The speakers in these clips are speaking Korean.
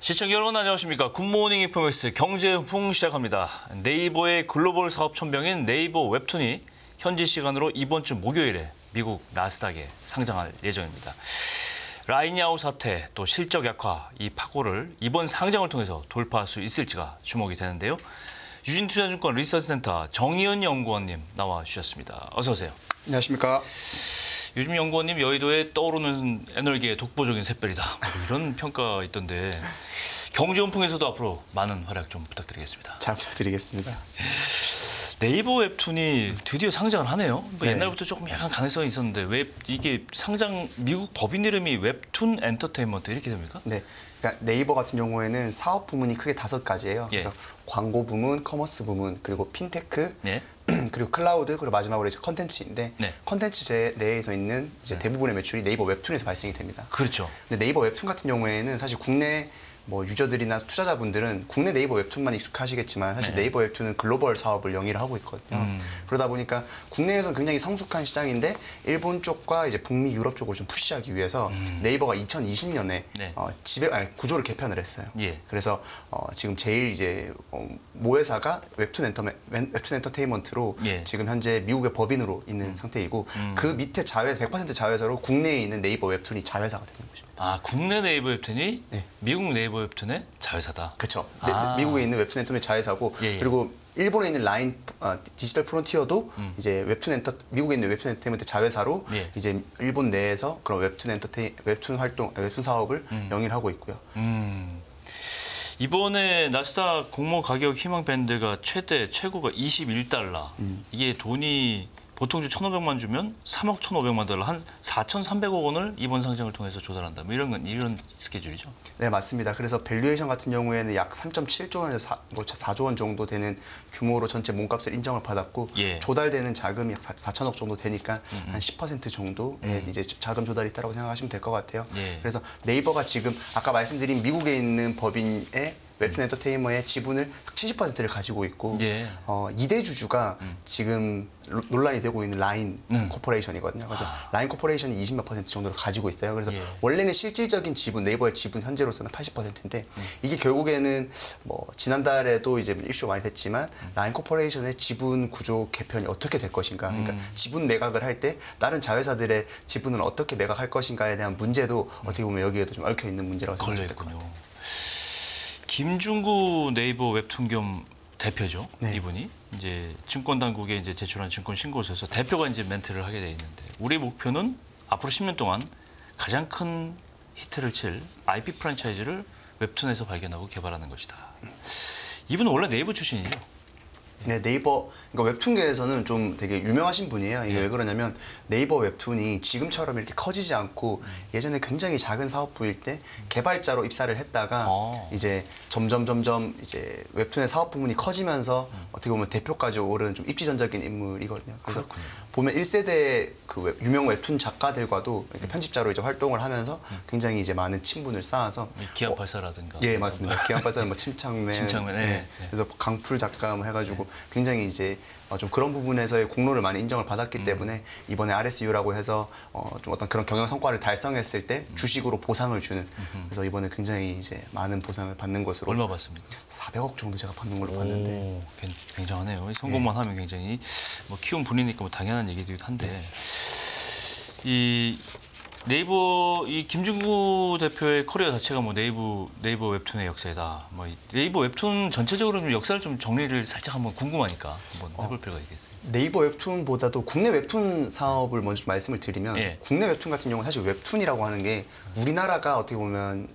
시청자 여러분 안녕하십니까. 굿모닝 인포맥스 경제훈풍 시작합니다. 네이버의 글로벌 사업 천병인 네이버 웹툰이 현지 시간으로 이번 주 목요일에 미국 나스닥에 상장할 예정입니다. 라인야후 사태, 또 실적 약화, 이 파고를 이번 상장을 통해서 돌파할 수 있을지가 주목이 되는데요. 유진투자증권 리서치센터 정의연 연구원님 나와 주셨습니다. 어서 오세요. 안녕하십니까. 요즘 연구원님 여의도에 떠오르는 에너지의 독보적인 샛별이다. 이런 평가 있던데 경제훈풍에서도 앞으로 많은 활약 좀 부탁드리겠습니다. 잘 부탁드리겠습니다. 네이버 웹툰이 드디어 상장을 하네요. 뭐 네. 옛날부터 조금 약간 가능성이 있었는데 이게 상장 미국 법인 이름이 웹툰 엔터테인먼트 이렇게 됩니까? 네. 그러니까 네이버 같은 경우에는 사업 부문이 크게 5가지예요. 예. 그래서 광고 부문, 커머스 부문, 그리고 핀테크, 예. 그리고 클라우드, 그리고 마지막으로 이제 컨텐츠인데 네. 컨텐츠 내에서 있는 이제 대부분의 매출이 네이버 웹툰에서 발생이 됩니다. 그렇죠. 근데 네이버 웹툰 같은 경우에는 사실 국내 유저들이나 투자자분들은 국내 네이버 웹툰만 익숙하시겠지만 사실 네. 네이버 웹툰은 글로벌 사업을 영위를 하고 있거든요. 그러다 보니까 국내에서는 굉장히 성숙한 시장인데 일본 쪽과 이제 북미, 유럽 쪽을 좀 푸시하기 위해서 네이버가 2020년에 네. 구조를 개편을 했어요. 예. 그래서 지금 제일 이제 모회사가 웹툰 엔터테인먼트로 예. 지금 현재 미국의 법인으로 있는 상태이고 그 밑에 100% 자회사로 국내에 있는 네이버 웹툰이 자회사가 되는 것입니다. 아, 국내 네이버 웹툰이 네. 미국 네이버 웹툰의 자회사다. 그렇죠. 아. 미국에 있는 웹툰 엔터테인먼트 자회사고 예, 예. 그리고 일본에 있는 라인 디지털 프론티어도 이제 미국에 있는 웹툰 엔터테인먼트 자회사로 예. 이제 일본 내에서 그런 웹툰 사업을 영위를 하고 있고요. 이번에 나스닥 공모 가격 희망 밴드가 최고가 21달러. 이게 돈이 보통 1,500만 주면 3억 1,500만 달러, 한 4,300억 원을 이번 상장을 통해서 조달한다. 뭐 이런 스케줄이죠. 네, 맞습니다. 그래서 밸류에이션 같은 경우에는 약 3.7조 원에서 4조 원 정도 되는 규모로 전체 몸값을 인정을 받았고 예. 조달되는 자금이 약 4천억 정도 되니까 한 10% 정도의 이제 자금 조달이 있다고 생각하시면 될 것 같아요. 예. 그래서 네이버가 지금 아까 말씀드린 미국에 있는 법인의 웹툰 엔터테인먼트의 지분을 70%를 가지고 있고 예. 2대 주주가 지금 논란이 되고 있는 라인 코퍼레이션이거든요. 그래서 라인 코퍼레이션이 20몇 % 정도를 가지고 있어요. 그래서 예. 원래는 실질적인 지분, 네이버의 지분 현재로서는 80%인데 이게 결국에는 지난달에도 이제 이슈가 많이 됐지만 라인 코퍼레이션의 지분 구조 개편이 어떻게 될 것인가. 그러니까 지분 매각을 할 때 다른 자회사들의 지분을 어떻게 매각할 것인가에 대한 문제도 어떻게 보면 여기에도 좀 얽혀 있는 문제라고 생각합니다. 걸려 있군요. 김중구 네이버 웹툰 겸 대표죠. 네. 이분이 이제 증권 당국에 이제 제출한 증권 신고서에서 대표가 이제 멘트를 하게 돼 있는데 우리 목표는 앞으로 10년 동안 가장 큰 히트를 칠 IP 프랜차이즈를 웹툰에서 발견하고 개발하는 것이다. 이분은 원래 네이버 출신이죠. 네, 네이버 그러니까 웹툰계에서는 좀 되게 유명하신 분이에요. 이게 왜 그러냐면 네이버 웹툰이 지금처럼 이렇게 커지지 않고 예전에 굉장히 작은 사업부일 때 개발자로 입사를 했다가 이제 점점 이제 웹툰의 사업 부문이 커지면서 어떻게 보면 대표까지 오른 좀 입지전적인 인물이거든요. 그래서 그렇군요. 보면 1세대 그 유명 웹툰 작가들과도 이렇게 편집자로 이제 활동을 하면서 굉장히 이제 많은 친분을 쌓아서 기안84라든가. 예, 맞습니다. 기안84는 침착맨. 네. 그래서 강풀 작가 해가지고 굉장히 이제 좀 그런 부분에서의 공로를 많이 인정을 받았기 때문에 이번에 RSU라고 해서 좀 어떤 그런 경영 성과를 달성했을 때 주식으로 보상을 주는 그래서 이번에 굉장히 이제 많은 보상을 받는 것으로 얼마 받습니까? 400억 정도 제가 받는 걸로 봤는데 오, 굉장하네요. 성공만 하면 굉장히 키운 분이니까 당연한 얘기이기도 한데 이 네이버 이 김중구 대표의 커리어 자체가 네이버 웹툰의 역사이다. 이 네이버 웹툰 전체적으로 좀 역사를 좀 정리를 살짝 한번 궁금하니까 한번 해볼 필요가 있겠어요. 네이버 웹툰보다도 국내 웹툰 사업을 먼저 좀 말씀을 드리면 예. 국내 웹툰 같은 경우는 사실 웹툰이라고 하는 게 우리나라가 어떻게 보면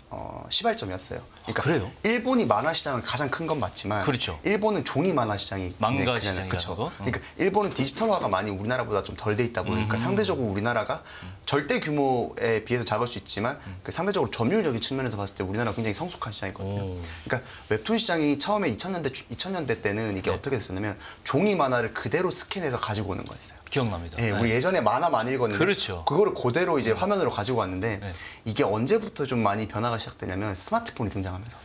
시발점이었어요. 그러니까 그래요? 일본이 만화 시장은 가장 큰 건 맞지만 그렇죠. 일본은 종이 만화 시장이 망가 굉장히 시장이라는 그쵸. 거? 그러니까 일본은 디지털화가 많이 우리나라보다 좀 덜 돼 있다 보니까 상대적으로 우리나라가 절대 규모에 비해서 작을 수 있지만 그 상대적으로 점유율적인 측면에서 봤을 때 우리나라가 굉장히 성숙한 시장이거든요. 그러니까 웹툰 시장이 처음에 2000년대 때는 이게 어떻게 됐었냐면 종이 만화를 그대로 스캔해서 가지고 오는 거였어요. 기억납니다. 예, 우리 예전에 만화 많이 읽었는데 그렇죠. 그거를 그대로 이제 화면으로 가지고 왔는데 네. 이게 언제부터 좀 많이 변화가 시작되냐면 스마트폰이 등장하면서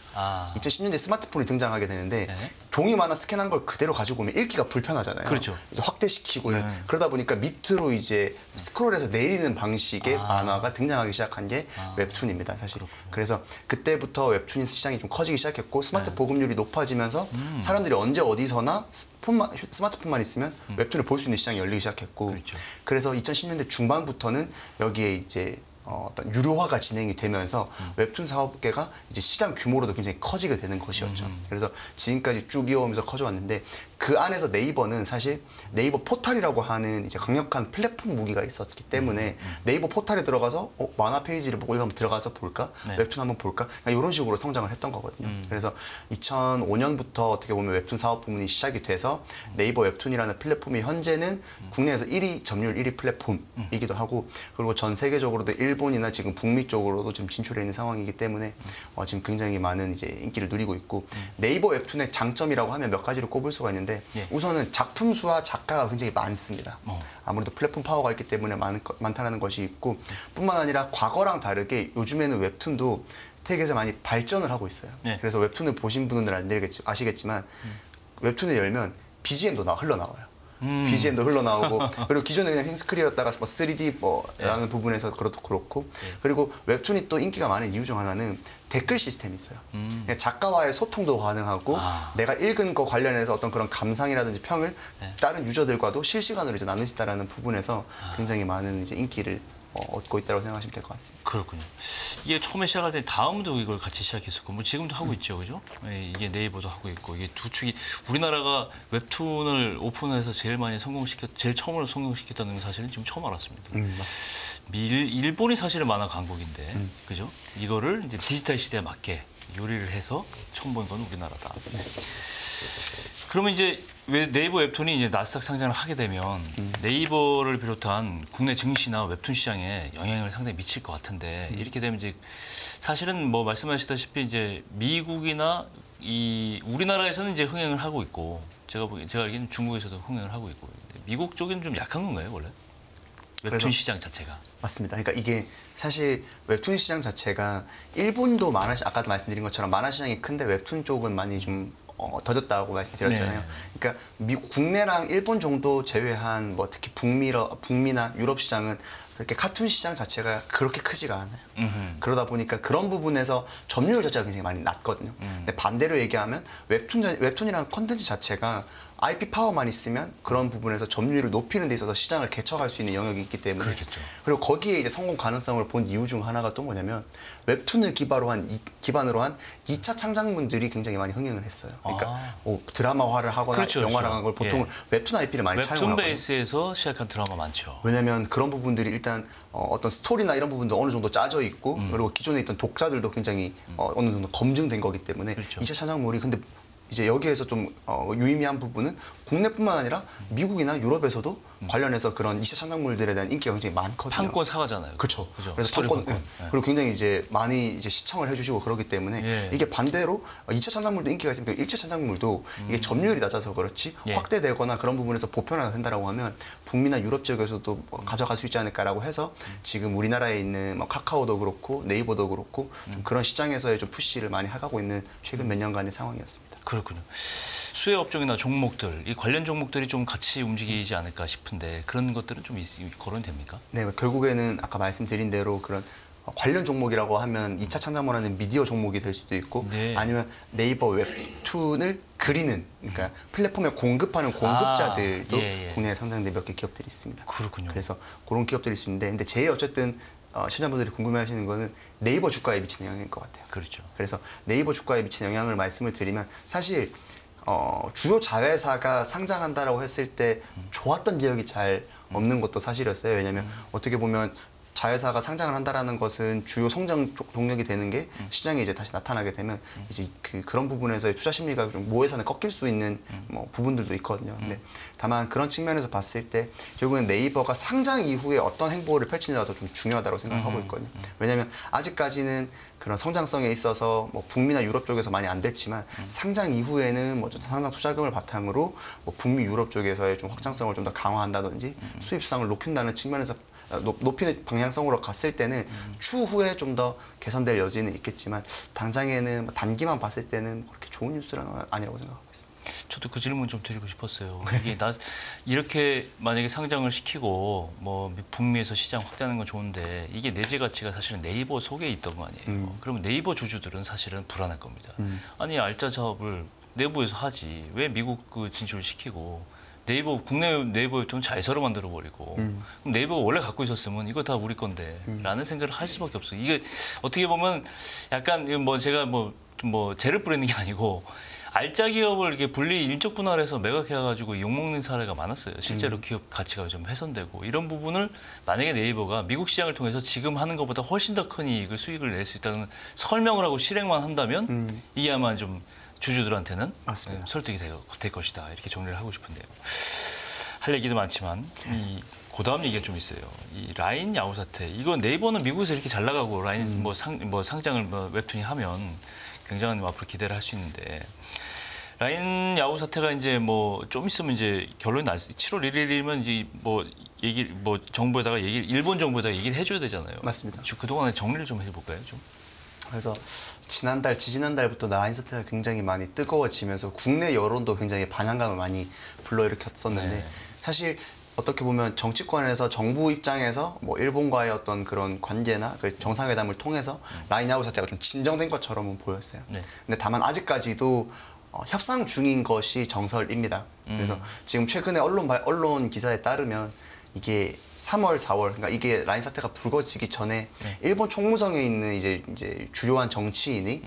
2010년대 스마트폰이 등장하게 되는데 네. 종이 만화 스캔한 걸 그대로 가지고 오면 읽기가 불편하잖아요. 그렇죠. 이제 확대시키고 그러다 보니까 밑으로 이제 스크롤해서 내리는 방식의 만화가 등장하기 시작한 게 웹툰입니다, 사실. 그래서 그때부터 웹툰 시장이 좀 커지기 시작했고 스마트 보급률이 높아지면서 사람들이 언제 어디서나 스마트폰만 있으면 웹툰을 볼 수 있는 시장이 열리기 시작했고 그렇죠. 그래서 2010년대 중반부터는 여기에 이제 어떤 유료화가 진행이 되면서 웹툰 사업계가 이제 시장 규모로도 굉장히 커지게 되는 것이었죠. 그래서 지금까지 쭉 이어오면서 커져왔는데 그 안에서 네이버는 사실 네이버 포탈이라고 하는 이제 강력한 플랫폼 무기가 있었기 때문에 네이버 포탈에 들어가서 만화 페이지를 보고 이거 한번 들어가서 볼까? 네. 웹툰 한번 볼까? 이런 식으로 성장을 했던 거거든요. 그래서 2005년부터 어떻게 보면 웹툰 사업 부문이 시작이 돼서 네이버 웹툰이라는 플랫폼이 현재는 국내에서 1위 점유율 1위 플랫폼이기도 하고 그리고 전 세계적으로도 일본이나 지금 북미 쪽으로도 좀 진출해 있는 상황이기 때문에 지금 굉장히 많은 이제 인기를 누리고 있고 네이버 웹툰의 장점이라고 하면 몇 가지를 꼽을 수가 있는데 예. 우선은 작품 수와 작가가 굉장히 많습니다. 아무래도 플랫폼 파워가 있기 때문에 많다는 것이 있고 뿐만 아니라 과거랑 다르게 요즘에는 웹툰도 되게 많이 발전을 하고 있어요. 예. 그래서 웹툰을 보신 분들은 아시겠지만 웹툰을 열면 BGM도 흘러나와요. BGM도 흘러나오고 그리고 기존에 그냥 흰스크린이었다가 뭐 3D 라는 부분에서 그렇고 그리고 웹툰이 또 인기가 많은 이유 중 하나는 댓글 시스템이 있어요. 그냥 작가와의 소통도 가능하고 내가 읽은 거 관련해서 어떤 그런 감상이라든지 평을 다른 유저들과도 실시간으로 이제 나눌 수 있다는 부분에서 굉장히 많은 이제 인기를 얻고 있다고 생각하시면 될 것 같습니다. 그렇군요. 이게 처음에 시작할 때 다음도 이걸 같이 시작했었고 뭐 지금도 하고 있죠, 그죠? 예, 이게 네이버도 하고 있고 이게 두 축이 우리나라가 웹툰을 오픈해서 제일 처음으로 성공시켰다는 건 사실은 지금 처음 알았습니다. 맞습니다. 일본이 사실은 만화 강국인데, 그죠? 이거를 이제 디지털 시대에 맞게 요리를 해서 처음 본 건 우리나라다. 그러면 이제 왜 네이버 웹툰이 이제 나스닥 상장을 하게 되면 네이버를 비롯한 국내 증시나 웹툰 시장에 영향을 상당히 미칠 것 같은데 이렇게 되면 이제 사실은 뭐 말씀하셨다시피 이제 미국이나 우리나라에서는 이제 흥행을 하고 있고 제가 알기에는 중국에서도 흥행을 하고 있고 미국 쪽에는 좀 약한 건가요, 원래? 웹툰 시장 자체가. 맞습니다. 그러니까 이게 사실 웹툰 시장 자체가 일본도 아까도 말씀드린 것처럼 만화 시장이 큰데 웹툰 쪽은 많이 좀 더졌다고 말씀드렸잖아요. 네. 그러니까 국내랑 일본 정도 제외한 뭐 특히 북미나 유럽 시장은 그렇게 카툰 시장 자체가 그렇게 크지가 않아요. 그러다 보니까 그런 부분에서 점유율 자체가 굉장히 많이 낮거든요. 근데 반대로 얘기하면 웹툰이라는 콘텐츠 자체가 IP 파워만 있으면 그런 부분에서 점유율을 높이는 데 있어서 시장을 개척할 수 있는 영역이 있기 때문에 그렇겠죠. 그리고 거기에 이제 성공 가능성을 본 이유 중 하나가 또 뭐냐면 웹툰을 기반으로 한 2차 창작물들이 굉장히 많이 흥행을 했어요. 그러니까 뭐 드라마화를 하거나 그렇죠, 영화를 한 걸 보통 웹툰 IP를 많이 웹툰 차용하거든요. 베이스에서 시작한 드라마 많죠. 왜냐하면 그런 부분들이 일단 어떤 스토리나 이런 부분도 어느 정도 짜져 있고 그리고 기존에 있던 독자들도 굉장히 어느 정도 검증된 거기 때문에 그렇죠. 2차 창작물이 근데 이제 여기에서 좀 유의미한 부분은 국내뿐만 아니라 미국이나 유럽에서도 관련해서 그런 2차 창작물들에 대한 인기가 굉장히 많거든요. 판권 사가잖아요. 그렇죠. 그죠? 그래서 스토리 판권, 판권. 예. 그리고 굉장히 이제 많이 이제 시청을 해주시고 그러기 때문에 예. 이게 반대로 2차 창작물도 인기가 있으면 1차 창작물도 이게 점유율이 낮아서 그렇지 예. 확대되거나 그런 부분에서 보편화가 된다라고 하면 북미나 유럽 지역에서도 뭐 가져갈 수 있지 않을까라고 해서 지금 우리나라에 있는 뭐 카카오도 그렇고 네이버도 그렇고 좀 그런 시장에서의 좀 푸시를 많이 해가고 있는 최근 몇 년간의 상황이었습니다. 그렇군요. 수혜 업종이나 종목들, 이 관련 종목들이 좀 같이 움직이지 않을까 싶은데 그런 것들은 좀 거론이 됩니까? 네, 결국에는 아까 말씀드린 대로 그런 관련 종목이라고 하면 2차 창작물하는 미디어 종목이 될 수도 있고 네. 아니면 네이버 웹툰을 그리는 그러니까 플랫폼에 공급하는 공급자들도 예. 국내에 상장된 몇 개 기업들이 있습니다. 그렇군요. 그래서 그런 기업들이 있는데 근데 제일 어쨌든 시청자분들이 궁금해하시는 거는 네이버 주가에 미치는 영향일 것 같아요. 그렇죠. 그래서 네이버 주가에 미치는 영향을 말씀을 드리면 사실 주요 자회사가 상장한다라고 했을 때 좋았던 기억이 잘 없는 것도 사실이었어요. 왜냐하면 어떻게 보면 자회사가 상장을 한다라는 것은 주요 성장 동력이 되는 게 시장에 이제 다시 나타나게 되면 이제 그런 부분에서의 투자 심리가 좀 모해선에 꺾일 수 있는 뭐 부분들도 있거든요. 근데 다만 그런 측면에서 봤을 때 결국은 네이버가 상장 이후에 어떤 행보를 펼치느냐가 더 좀 중요하다고 생각하고 있거든요. 왜냐하면 아직까지는 그런 성장성에 있어서 뭐 북미나 유럽 쪽에서 많이 안 됐지만 상장 이후에는 뭐 상장 투자금을 바탕으로 뭐 북미 유럽 쪽에서의 좀 확장성을 좀 더 강화한다든지 수입성을 높인다는 측면에서 높이는 방향성으로 갔을 때는 추후에 좀 더 개선될 여지는 있겠지만 당장에는 단기만 봤을 때는 그렇게 좋은 뉴스는 아니라고 생각하고 있습니다. 저도 그 질문 좀 드리고 싶었어요. 이게 이렇게 만약에 상장을 시키고 뭐 북미에서 시장 확대하는 건 좋은데 이게 내재 가치가 사실은 네이버 속에 있던 거 아니에요. 그러면 네이버 주주들은 사실은 불안할 겁니다. 아니 알짜 사업을 내부에서 하지 왜 미국 그 진출을 시키고 네이버 국내 네이버 웹툰 잘 서로 만들어 버리고 그럼 네이버가 원래 갖고 있었으면 이거 다 우리 건데라는 생각을 할 수밖에 없어요. 이게 어떻게 보면 약간 뭐 제가 뭐 죄를 뿌리는 게 아니고 알짜 기업을 이렇게 분리 인적 분할해서 매각해가지고 욕먹는 사례가 많았어요. 실제로 기업 가치가 좀 훼손되고 이런 부분을 만약에 네이버가 미국 시장을 통해서 지금 하는 것보다 훨씬 더 큰 이익을 수익을 낼 수 있다는 설명을 하고 실행만 한다면 이게 아마 좀 주주들한테는 맞습니다. 설득이 될 것이다. 이렇게 정리를 하고 싶은데요. 할 얘기도 많지만 그다음 얘기가 좀 있어요. 이 라인 야후 사태. 이거 네이버는 미국에서 이렇게 잘 나가고 라인 상장을 웹툰이 하면 굉장히 앞으로 기대를 할 수 있는데 라인 야후 사태가 이제 뭐 좀 있으면 이제 결론이 날 7월 1일이면 이제 정부에다가 일본 정부에다가 얘기를 해줘야 되잖아요. 맞습니다. 그동안에 정리를 좀 해볼까요, 좀? 그래서 지지난달부터 라인 사태가 굉장히 많이 뜨거워지면서 국내 여론도 굉장히 반향감을 많이 불러일으켰었는데 네. 사실 어떻게 보면 정치권에서 정부 입장에서 뭐 일본과의 어떤 그런 관계나 그 정상회담을 통해서 라인 야후 사태가 좀 진정된 것처럼은 보였어요. 네. 근데 다만 아직까지도 협상 중인 것이 정설입니다. 그래서 지금 최근에 언론 기사에 따르면 이게 3월, 4월, 그러니까 이게 라인 사태가 불거지기 전에 네. 일본 총무성에 있는 이제 주요한 정치인이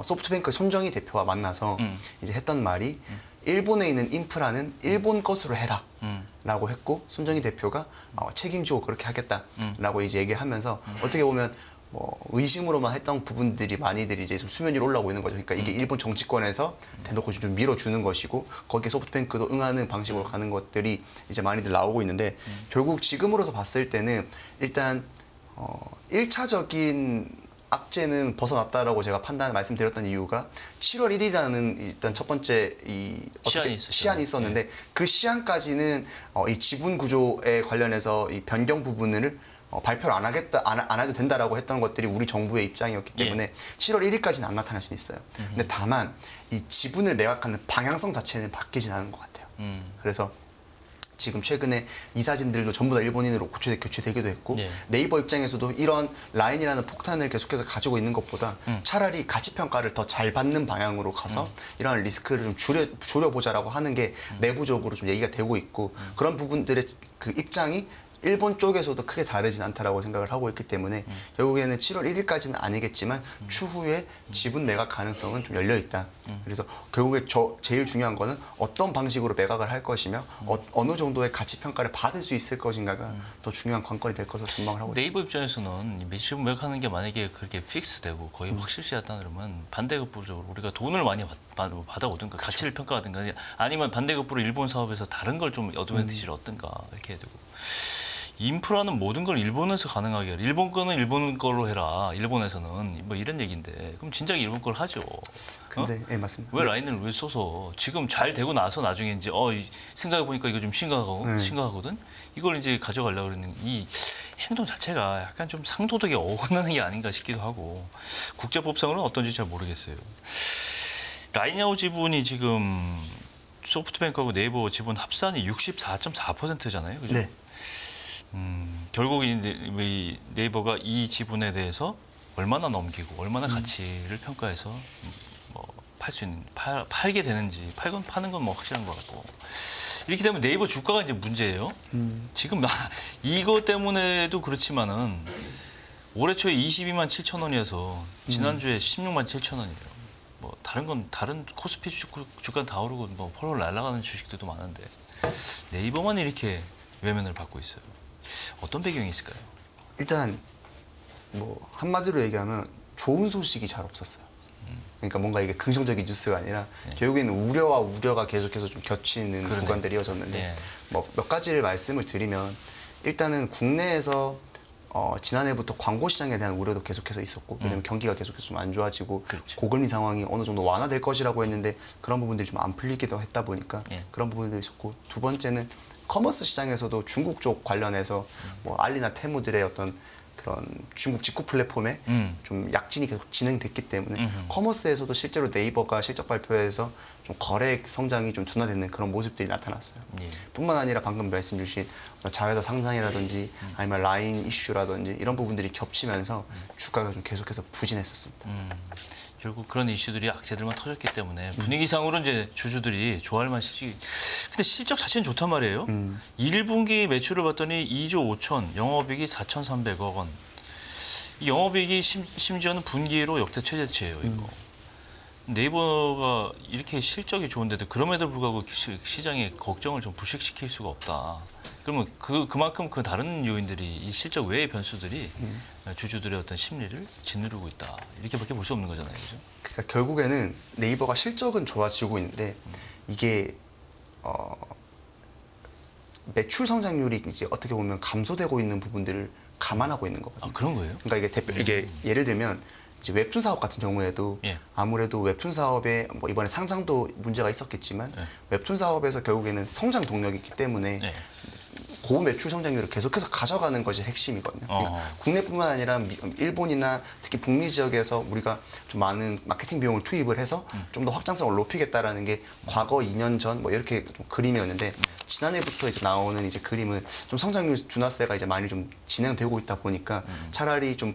소프트뱅크 손정희 대표와 만나서 이제 했던 말이 일본에 있는 인프라는 일본 것으로 해라라고 했고 손정희 대표가 책임지고 그렇게 하겠다라고 이제 얘기를 하면서 어떻게 보면 뭐 의심으로만 했던 부분들이 많이들 이제 좀 수면 위로 올라오고 있는 거죠. 그러니까 이게 일본 정치권에서 대놓고 좀 밀어주는 것이고 거기에 소프트뱅크도 응하는 방식으로 가는 것들이 이제 많이들 나오고 있는데 결국 지금으로서 봤을 때는 일단 1차적인 악재는 벗어났다라고 제가 말씀드렸던 이유가 7월 1일이라는 일단 첫 번째 시한이 있었는데 그 시한까지는 이 지분 구조에 관련해서 이 변경 부분을 발표를 안 해도 된다라고 했던 것들이 우리 정부의 입장이었기 때문에 7월 1일까지는 안 나타날 수 있어요. 근데 다만 이 지분을 매각하는 방향성 자체는 바뀌진 않은 것 같아요. 그래서 지금 최근에 이사진들도 전부 다 일본인으로 교체되기도 했고 네이버 입장에서도 이런 라인이라는 폭탄을 계속해서 가지고 있는 것보다 차라리 가치평가를 더 잘 받는 방향으로 가서 이러한 리스크를 좀 줄여보자라고 하는 게 내부적으로 좀 얘기가 되고 있고 그런 부분들의 그 입장이 일본 쪽에서도 크게 다르진 않다라고 생각을 하고 있기 때문에 결국에는 7월 1일까지는 아니겠지만 추후에 지분 매각 가능성은 좀 열려 있다. 그래서 결국에 제일 중요한 거는 어떤 방식으로 매각을 할 것이며 어느 정도의 가치 평가를 받을 수 있을 것인가가 더 중요한 관건이 될 것으로 전망을 하고 네이버 있습니다. 입장에서는 지분 매각하는 게 만약에 그렇게 픽스되고 거의 확실시했다 그러면 반대급부적으로 우리가 돈을 많이 받아오든가 가치를 평가하든가 아니면 반대급부로 일본 사업에서 다른 걸 좀 어드밴티지를 얻든가 이렇게 해야 되고. 인프라는 모든 걸 일본에서 가능하게 해라. 일본 거는 일본 걸로 해라. 일본에서는 뭐 이런 얘기인데 그럼 진작에 일본 걸 하죠. 근데 예, 맞습니다. 왜 라인을 왜 써서 지금 잘 되고 나서 나중에 이제 생각해 보니까 이거 좀 심각하거든. 이걸 이제 가져가려고 그러는 이 행동 자체가 약간 좀 상도덕에 어긋나는 게 아닌가 싶기도 하고 국제법상으로는 어떤지 잘 모르겠어요. 라인야후 지분이 지금 소프트뱅크하고 네이버 지분 합산이 64.4%잖아요. 그죠? 네. 결국 이 네이버가 이 지분에 대해서 얼마나 넘기고 얼마나 가치를 평가해서 팔게 되는지 파는 건 뭐 확실한 것 같고 이렇게 되면 네이버 주가가 이제 문제예요. 지금 이거 때문에도 그렇지만은 올해 초에 22만 7천 원이어서 지난주에 16만 7천 원이에요. 뭐 다른 코스피 주가 다 오르고 뭐 펄펄 날아가는 주식들도 많은데 네이버만 이렇게 외면을 받고 있어요. 어떤 배경이 있을까요? 일단 뭐 한마디로 얘기하면 좋은 소식이 잘 없었어요. 그러니까 뭔가 이게 긍정적인 뉴스가 아니라 결국에는 우려와 우려가 계속해서 좀 겹치는 구간들이 이어졌는데 뭐 몇 가지를 말씀을 드리면 일단은 국내에서 지난해부터 광고 시장에 대한 우려도 계속해서 있었고 왜냐면 경기가 계속해서 좀 안 좋아지고 고금리 상황이 어느 정도 완화될 것이라고 했는데 그런 부분들이 좀 안 풀리기도 했다 보니까 그런 부분들이 있었고 두 번째는 커머스 시장에서도 중국 쪽 관련해서 뭐 알리나 테무들의 어떤 그런 중국 직구 플랫폼에 좀 약진이 계속 진행됐기 때문에 커머스에서도 실제로 네이버가 실적 발표에서 좀 거래액 성장이 좀 둔화되는 그런 모습들이 나타났어요. 예. 뿐만 아니라 방금 말씀 주신 자회사 상장이라든지 아니면 라인 이슈라든지 이런 부분들이 겹치면서 주가가 좀 계속해서 부진했었습니다. 결국 그런 이슈들이 악재들만 터졌기 때문에 분위기상으로 이제 주주들이 좋아할 만이지. 근데 실적 자체는 좋단 말이에요. 1분기 매출을 봤더니 2조 5천, 영업이익이 4,300억 원. 이 영업이익이 심지어는 분기로 역대 최대치예요. 이거. 네이버가 이렇게 실적이 좋은데도 그럼에도 불구하고 시장의 걱정을 좀 불식시킬 수가 없다. 그러면 그만큼 그 다른 요인들이 이 실적 외의 변수들이 주주들의 어떤 심리를 짓누르고 있다. 이렇게밖에 볼 수 없는 거잖아요. 그죠? 그러니까 결국에는 네이버가 실적은 좋아지고 있는데 이게 매출 성장률이 이제 어떻게 보면 감소되고 있는 부분들을 감안하고 있는 거거든요. 아, 그런 거예요? 그러니까 이게 예를 들면 이제 웹툰 사업 같은 경우에도 예. 아무래도 웹툰 사업에 뭐 이번에 상장도 문제가 있었겠지만 예. 웹툰 사업에서 결국에는 성장 동력이 있기 때문에 예. 고매출 성장률을 계속해서 가져가는 것이 핵심이거든요. 그러니까 국내뿐만 아니라 일본이나 특히 북미 지역에서 우리가 좀 많은 마케팅 비용을 투입을 해서 좀 더 확장성을 높이겠다라는 게 과거 2년 전 뭐 이렇게 좀 그림이었는데 지난해부터 이제 나오는 이제 그림은 좀 성장률 둔화세가 이제 많이 좀 진행되고 있다 보니까 차라리 좀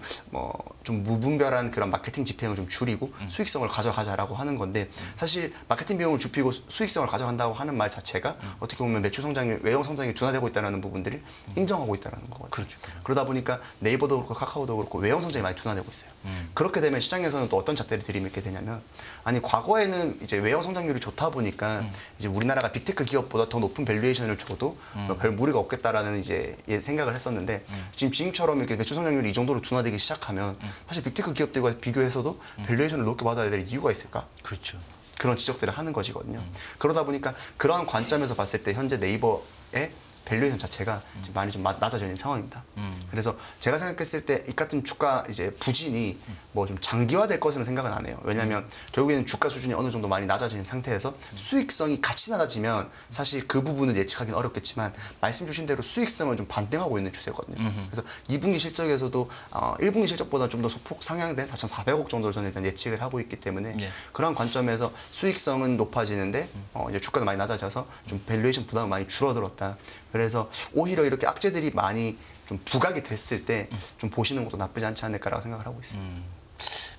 좀 무분별한 그런 마케팅 집행을 좀 줄이고 수익성을 가져가자라고 하는 건데 사실 마케팅 비용을 좁히고 수익성을 가져간다고 하는 말 자체가 어떻게 보면 매출 성장률, 외형 성장이 둔화되고 있다는 부분들을 인정하고 있다는 거거든요. 그렇겠군요. 그러다 보니까 네이버도 그렇고 카카오도 그렇고 외형 성장이 많이 둔화되고 있어요. 그렇게 되면 시장에서는 또 어떤 잣대를 들이밀게 되냐면 아니 과거에는 이제 외형 성장률이 좋다 보니까 이제 우리나라가 빅테크 기업보다 더 높은 밸류에이션을 줘도 별 무리가 없겠다라는 이제 생각을 했었는데 지금처럼 이렇게 매출 성장률이 이 정도로 둔화되기 시작하면 사실 빅테크 기업들과 비교해서도 밸류에이션을 높게 받아야 될 이유가 있을까? 그렇죠. 그런 지적들을 하는 것이거든요. 그러다 보니까 그러한 관점에서 봤을 때 현재 네이버의 밸류에이션 자체가 지금 많이 좀 낮아져 있는 상황입니다. 그래서 제가 생각했을 때 이 같은 주가 이제 부진이 뭐 좀 장기화될 것으로 생각은 안 해요. 왜냐하면 결국에는 주가 수준이 어느 정도 많이 낮아진 상태에서 수익성이 같이 낮아지면 사실 그 부분을 예측하기는 어렵겠지만 말씀 주신 대로 수익성을 좀 반등하고 있는 추세거든요. 그래서 2분기 실적에서도 1분기 실적보다 좀 더 소폭 상향된 4,400억 정도를 저는 일단 예측을 하고 있기 때문에 예. 그런 관점에서 수익성은 높아지는데 이제 주가도 많이 낮아져서 좀 밸류에이션 부담이 많이 줄어들었다. 그래서 오히려 이렇게 악재들이 많이 좀 부각이 됐을 때 좀 보시는 것도 나쁘지 않지 않을까라고 생각을 하고 있습니다.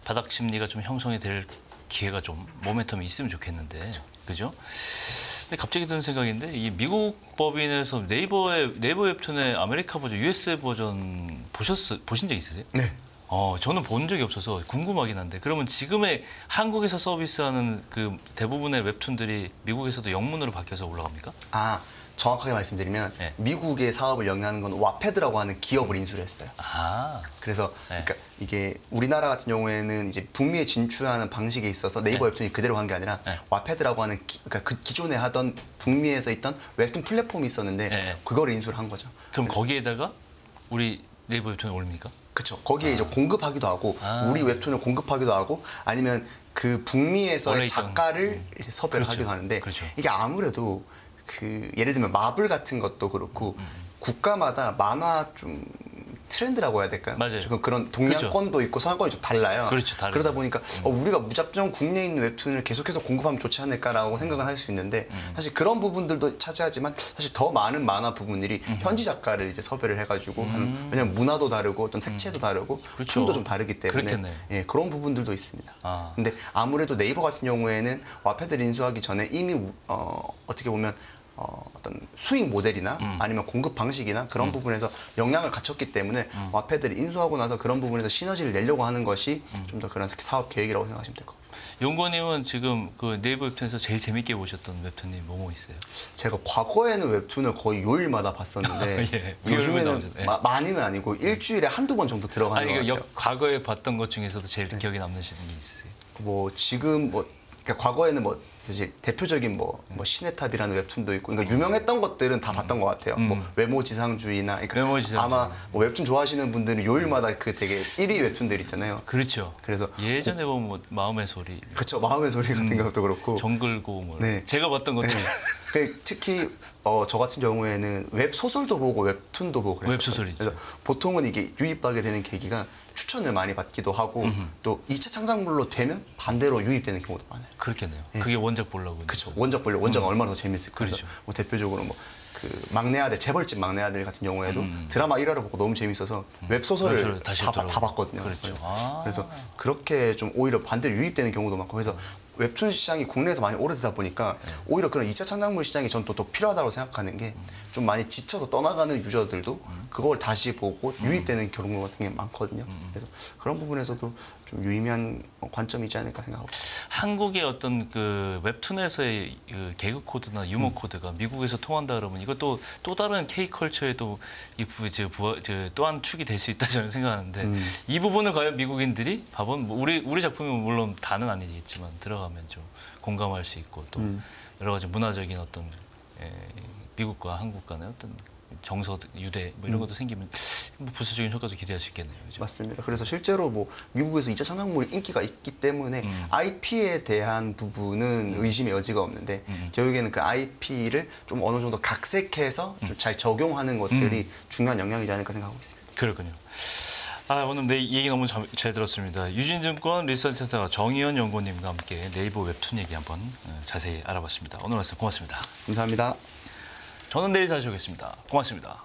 바닥 심리가 좀 형성이 될 기회가 좀 모멘텀이 있으면 좋겠는데, 그죠? 근데 갑자기 드는 생각인데 이 미국 법인에서 네이버 웹툰의 아메리카 버전, US 버전 보신 적 있으세요? 네. 저는 본 적이 없어서 궁금하긴 한데 그러면 지금의 한국에서 서비스하는 그 대부분의 웹툰들이 미국에서도 영문으로 바뀌어서 올라갑니까? 정확하게 말씀드리면 네. 미국의 사업을 영위하는 건 와패드라고 하는 기업을 인수를 했어요. 그래서 네. 그러니까 이게 우리나라 같은 경우에는 이제 북미에 진출하는 방식에 있어서 네이버 네. 웹툰이 그대로 한 게 아니라 네. 와패드라고 하는 그러니까 그 기존에 하던 북미에서 있던 웹툰 플랫폼이 있었는데 네. 그걸 인수를 한 거죠. 그럼 거기에다가 우리 네이버 웹툰을 올립니까? 그렇죠. 거기에 이제 공급하기도 하고 우리 웹툰을 공급하기도 하고 아니면 그 북미에서의 원래 있던, 작가를 이제 섭외를 그렇죠. 하기도 하는데 그렇죠. 이게 아무래도 그 예를 들면 마블 같은 것도 그렇고 국가마다 만화 좀 트렌드라고 해야 될까요? 맞아요. 조금 그런 동양권도 있고 서양권이 좀 달라요. 그렇죠, 다르죠. 그러다 보니까 우리가 무작정 국내에 있는 웹툰을 계속해서 공급하면 좋지 않을까라고 생각은 할 수 있는데 사실 그런 부분들도 차지하지만 사실 더 많은 만화 부분들이 현지 작가를 이제 섭외를 해가지고 하는, 왜냐면 문화도 다르고 어떤 색채도 다르고 그렇죠. 춤도 좀 다르기 때문에 그렇겠네요. 예, 그런 부분들도 있습니다. 아. 근데 아무래도 네이버 같은 경우에는 와패드를 인수하기 전에 이미 어떻게 보면 어떤 수익 모델이나 아니면 공급 방식이나 그런 부분에서 영향을 갖췄기 때문에 와패드를 인수하고 나서 그런 부분에서 시너지를 내려고 하는 것이 좀 더 그런 사업 계획이라고 생각하시면 될 것 같아요. 용건님은 지금 그 네이버 웹툰에서 제일 재밌게 보셨던 웹툰이 뭐 있어요? 제가 과거에는 웹툰을 거의 요일마다 봤었는데 예, 요즘에는 요일마다 예. 많이는 아니고 일주일에 한두 번 정도 들어가는 것 같아요. 과거에 봤던 것 중에서도 제일 기억에 남으시는 게 있으세요? 뭐 지금 뭐 그러니까 과거에는 뭐 사실 대표적인 뭐 신의탑이라는 웹툰도 있고, 그러니까 유명했던 것들은 다 봤던 것 같아요. 뭐 외모지상주의나, 그러니까 외모지상주의. 아마 뭐 웹툰 좋아하시는 분들은 요일마다 그 되게 1위 웹툰들 있잖아요. 그렇죠. 그래서 예전에 보면 뭐 마음의 소리, 그쵸, 마음의 소리 같은 것도 그렇고 정글고 뭐 네. 제가 봤던 것 중에 특히 저 같은 경우에는 웹 소설도 보고 웹툰도 보고 그랬어요. 웹소설이죠. 그래서 보통은 이게 유입하게 되는 계기가 추천을 많이 받기도 하고 또 2차 창작물로 되면 반대로 유입되는 경우도 많아요. 그렇겠네요. 예. 그게 원작 보려고. 그렇죠. 원작 보려 원작은 얼마나 더 재밌을까. 그래서 그렇죠. 뭐 대표적으로 뭐 그 막내 아들 재벌집 막내 아들 같은 경우에도 드라마 1화를 보고 너무 재밌어서 웹 소설을 웹소설 다시 다 읽더라고요. 봤거든요. 그렇죠. 네. 아. 그래서 그렇게 좀 오히려 반대로 유입되는 경우도 많고 그래서 웹툰 시장이 국내에서 많이 오래되다 보니까 오히려 그런 2차 창작물 시장이 전 또 필요하다고 생각하는 게 좀 많이 지쳐서 떠나가는 유저들도 그걸 다시 보고 유입되는 경우 같은 게 많거든요. 그래서 그런 부분에서도 좀 유의미한 관점이지 않을까 생각하고 있습니다. 한국의 어떤 그 웹툰에서의 그 개그 코드나 유머 코드가 미국에서 통한다 그러면 이것도 또 다른 K 컬처에도 또한 축이 될 수 있다 저는 생각하는데 이 부분을 과연 미국인들이 봐본 뭐 우리 작품이 물론 다는 아니겠지만 들어가면 좀 공감할 수 있고 또 여러 가지 문화적인 어떤 미국과 한국 간의 어떤 정서 유대 뭐 이런 것도 생기면 뭐 부수적인 효과도 기대할 수 있겠네요. 그죠? 맞습니다. 그래서 실제로 뭐 미국에서 2차 창작물이 인기가 있기 때문에 IP에 대한 부분은 의심의 여지가 없는데 결국에는 그 IP를 좀 어느 정도 각색해서 좀 잘 적용하는 것들이 중요한 영향이지 않을까 생각하고 있습니다. 그렇군요. 오늘 내 얘기 너무 잘 들었습니다. 유진증권 리서치센터 정의연 연구원님과 함께 네이버 웹툰 얘기 한번 자세히 알아봤습니다. 오늘 말씀 고맙습니다. 감사합니다. 저는 내일 다시 오겠습니다. 고맙습니다.